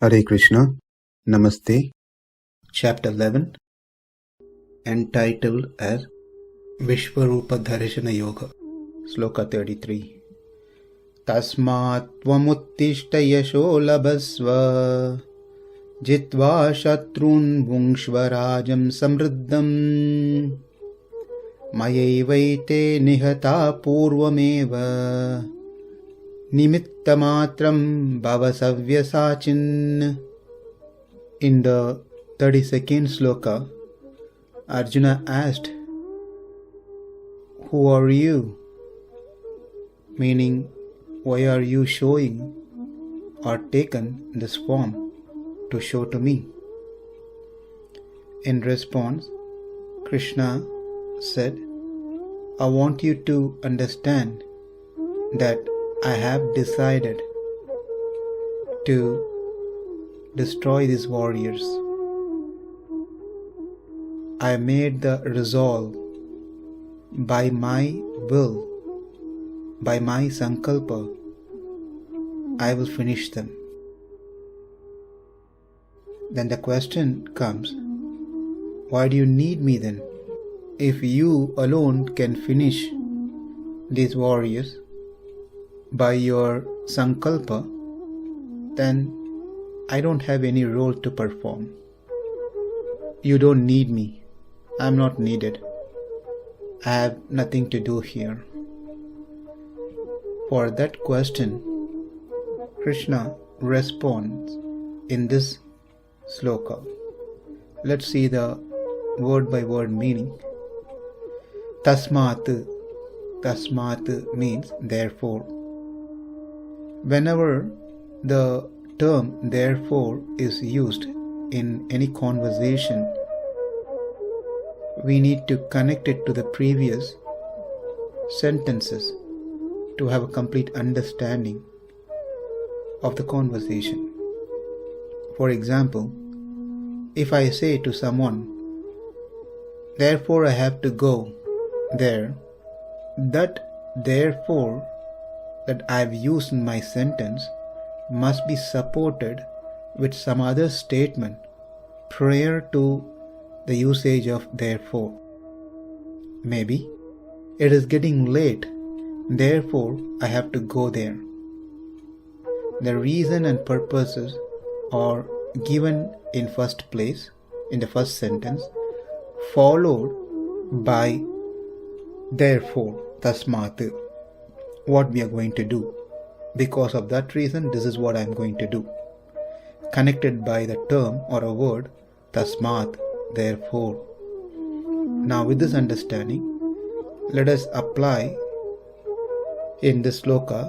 Hare Krishna, Namaste. Chapter 11, entitled as Vishwarupa Dharshana Yoga. Sloka 33. Tasmāt tvam uttiṣṭha yaśo labhasva jitvā śatrūn bhuṅkṣva rājyaṁ samṛddham mayaivaite nihatāḥ pūrvam nimitta-mātraṁ bhava savya-sācin. In the 32nd sloka, Arjuna asked, "Who are you?" Meaning, why are you showing or taken this form to show to me? In response, Krishna said, "I want you to understand that I have decided to destroy these warriors. I made the resolve by my will, by my sankalpa, I will finish them." Then the question comes, why do you need me then? If you alone can finish these warriors by your sankalpa, then I don't have any role to perform. You don't need me. I am not needed. I have nothing to do here. For that question, Krishna responds in this sloka. Let's see the word by word meaning. Tasmāt. Tasmāt means therefore. Whenever the term therefore is used in any conversation, we need to connect it to the previous sentences to have a complete understanding of the conversation. For example, if I say to someone, "Therefore I have to go there," that therefore that I have used in my sentence must be supported with some other statement prior to the usage of therefore. Maybe, "It is getting late, therefore I have to go there." The reason and purposes are given in first place, in the first sentence, followed by therefore, tasmāt, what we are going to do. Because of that reason, this is what I am going to do. Connected by the term or a word, tasmāt, therefore. Now with this understanding, let us apply in this sloka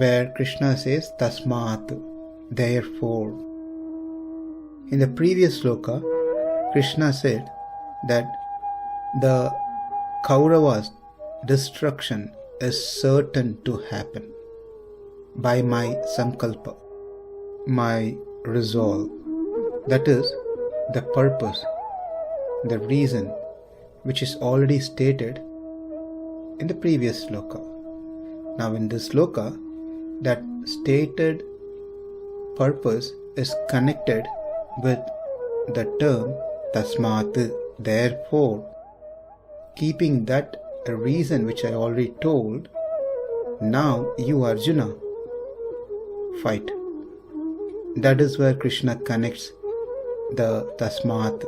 where Krishna says tasmāt, therefore. In the previous sloka, Krishna said that the Kauravas' destruction is certain to happen by my sankalpa, my resolve. That is the purpose, the reason which is already stated in the previous sloka. Now in this sloka, that stated purpose is connected with the term tasmāt, therefore. Keeping that a reason which I already told, now you Arjuna, fight. That is where Krishna connects the tasmāt.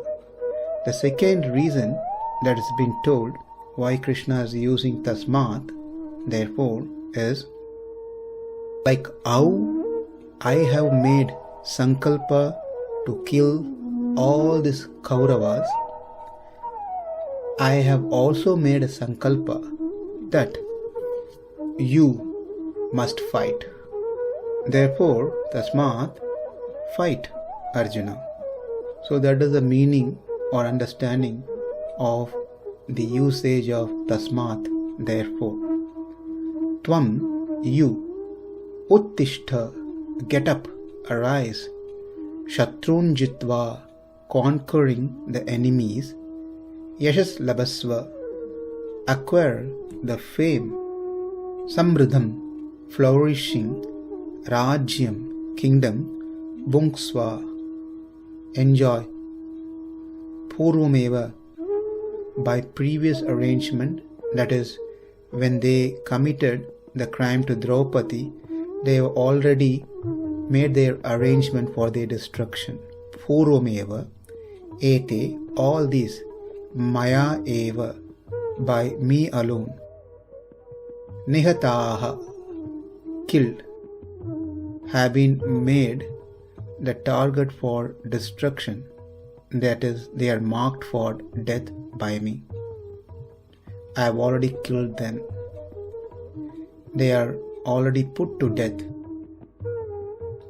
The second reason that has been told why Krishna is using tasmāt, therefore, is like how I have made sankalpa to kill all these Kauravas, I have also made a sankalpa that you must fight. Therefore, tasmāt, fight, Arjuna. So that is the meaning or understanding of the usage of tasmāt, therefore. Tvam, you. Uttiṣṭha, get up, arise. śatrūn jitvā, conquering the enemies. labhasva, acquire the fame. samṛddham, flourishing. rājyaṁ, kingdom. bhuṅkṣva, enjoy, pūrvam, by previous arrangement, that is, when they committed the crime to Draupadi, they have already made their arrangement for their destruction. Pūrvam, ete, all these, mayaivaite, by me alone. Nihatāḥ, killed, have been made the target for destruction, that is, they are marked for death by me. I have already killed them. They are already put to death.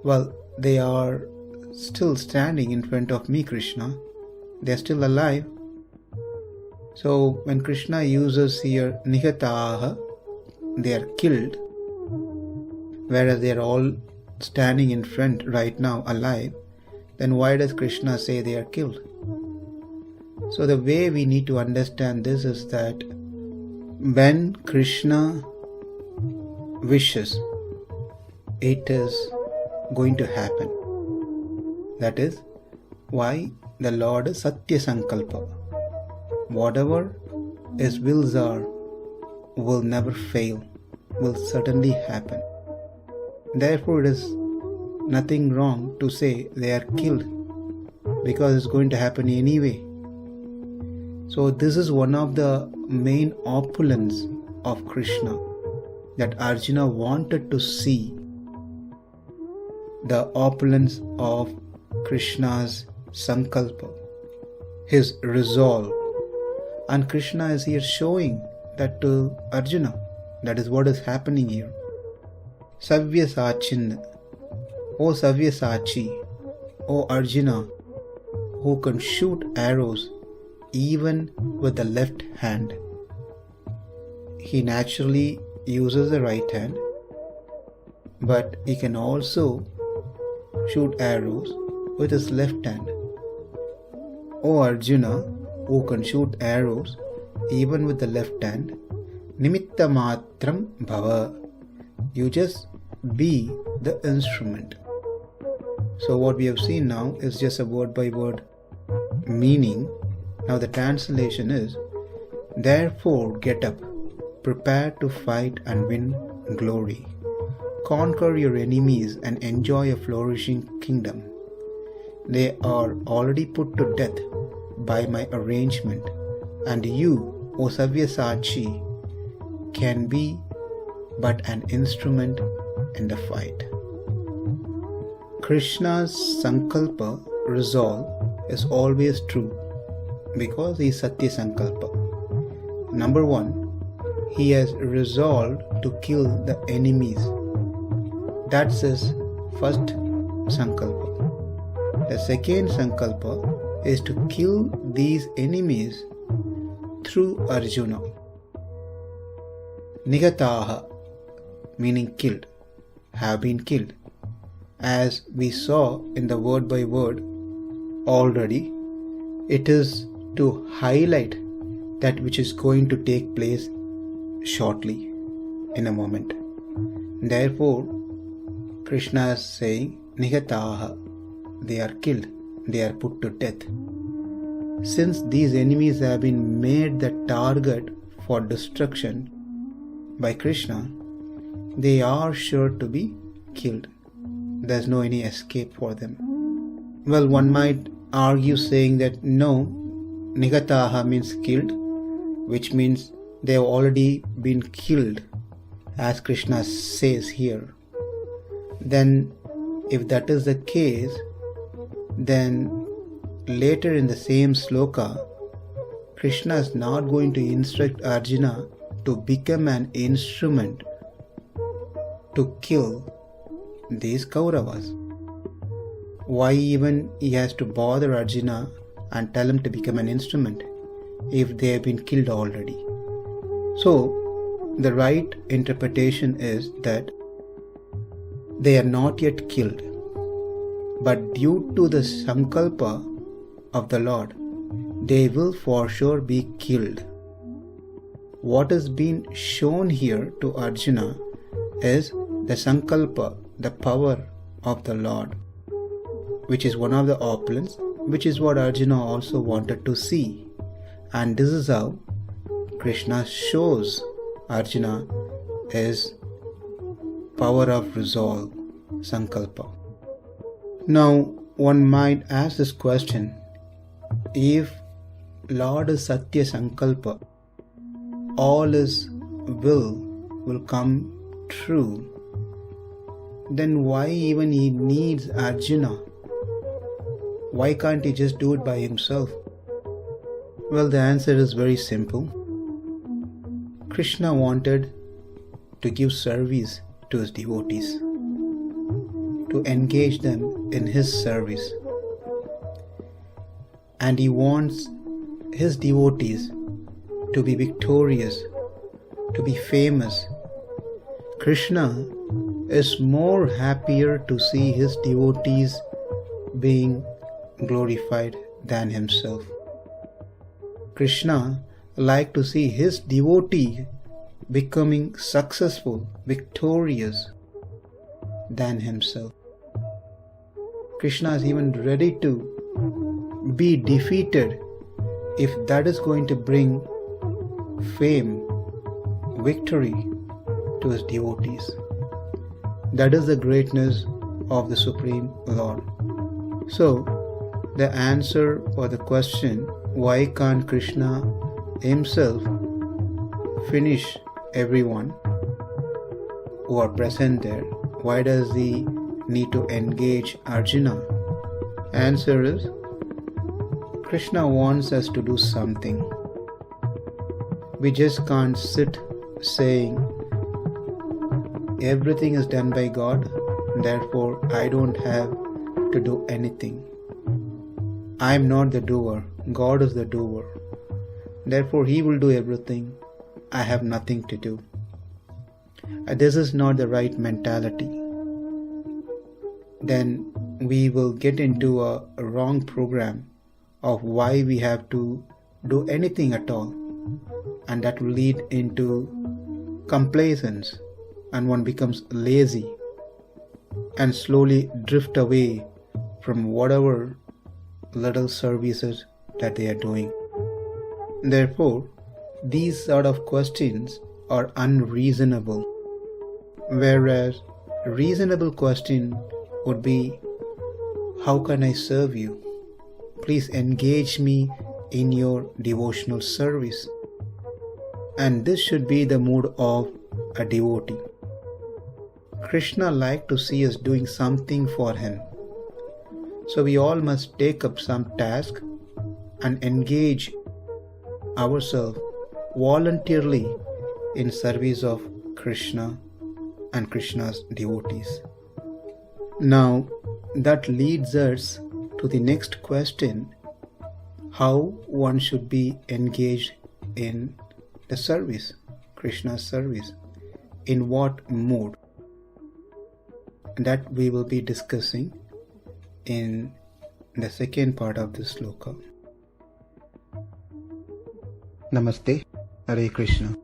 Well, they are still standing in front of me, Krishna. They are still alive. So when Krishna uses here nihatāḥ, they are killed, whereas they are all standing in front right now alive, then why does Krishna say they are killed? So the way we need to understand this is that when Krishna wishes, it is going to happen. That is why the Lord is Satya-sankalpa. Whatever His wills are will never fail, will certainly happen. Therefore, it is nothing wrong to say they are killed, because it's going to happen anyway. So this is one of the main opulence of Krishna, that Arjuna wanted to see the opulence of Krishna's sankalpa, his resolve. And Krishna is here showing that to Arjuna. That is what is happening here. Savya-sācin, O Savyasācī, O Arjuna, who can shoot arrows even with the left hand. He naturally uses the right hand, but he can also shoot arrows with his left hand. O Arjuna, who can shoot arrows even with the left hand, nimitta-mātraṁ bhava. You just be the instrument. So what we have seen now is just a word by word meaning. Now the translation is, therefore get up, prepare to fight and win glory. Conquer your enemies and enjoy a flourishing kingdom. They are already put to death by my arrangement, and you, O Savyasācī, can be but an instrument in the fight. Krishna's sankalpa, resolve, is always true because he is Satya Sankalpa. Number one, he has resolved to kill the enemies. That's his first sankalpa. The second sankalpa is to kill these enemies through Arjuna. Nihatāḥ, meaning killed, have been killed. As we saw in the word by word already, it is to highlight that which is going to take place shortly, in a moment. Therefore, Krishna is saying, nihatāḥ, they are killed, they are put to death. Since these enemies have been made the target for destruction by Krishna, they are sure to be killed. There is no any escape for them. Well, one might argue saying that no, nihatāḥ means killed, which means they have already been killed, as Krishna says here. Then, if that is the case, then later in the same sloka, Krishna is not going to instruct Arjuna to become an instrument to kill these Kauravas. Why even he has to bother Arjuna and tell him to become an instrument if they have been killed already? So, the right interpretation is that they are not yet killed, but due to the sankalpa of the Lord, they will for sure be killed. What is being shown here to Arjuna is the sankalpa, the power of the Lord. which is one of the opulence, which is what Arjuna also wanted to see. And this is how Krishna shows Arjuna his power of resolve, sankalpa. Now, one might ask this question: if Lord is Satya Sankalpa, all his will come true, then why even he needs Arjuna? Why can't he just do it by himself? Well, the answer is very simple. Krishna wanted to give service to his devotees, to engage them in his service. And he wants his devotees to be victorious, to be famous. Krishna is more happier to see his devotees being glorified than himself. Krishna likes to see his devotee becoming successful, victorious than himself. Krishna is even ready to be defeated if that is going to bring fame, victory to his devotees. That is the greatness of the Supreme Lord. So, the answer for the question, why can't Krishna himself finish everyone who are present there? Why does he need to engage Arjuna? Answer is, Krishna wants us to do something. We just can't sit saying, everything is done by God, therefore I don't have to do anything. I am not the doer, God is the doer. Therefore He will do everything, I have nothing to do. This is not the right mentality. Then we will get into a wrong program of why we have to do anything at all, and that will lead into complacence, and one becomes lazy and slowly drift away from whatever little services that they are doing. Therefore, these sort of questions are unreasonable, whereas a reasonable question would be, how can I serve you? Please engage me in your devotional service. And this should be the mood of a devotee. Krishna likes to see us doing something for him. So we all must take up some task and engage ourselves voluntarily in service of Krishna and Krishna's devotees. Now that leads us to the next question, how one should be engaged in the service, Krishna's service, in what mode? That we will be discussing in the second part of this sloka. Namaste, Hare Krishna.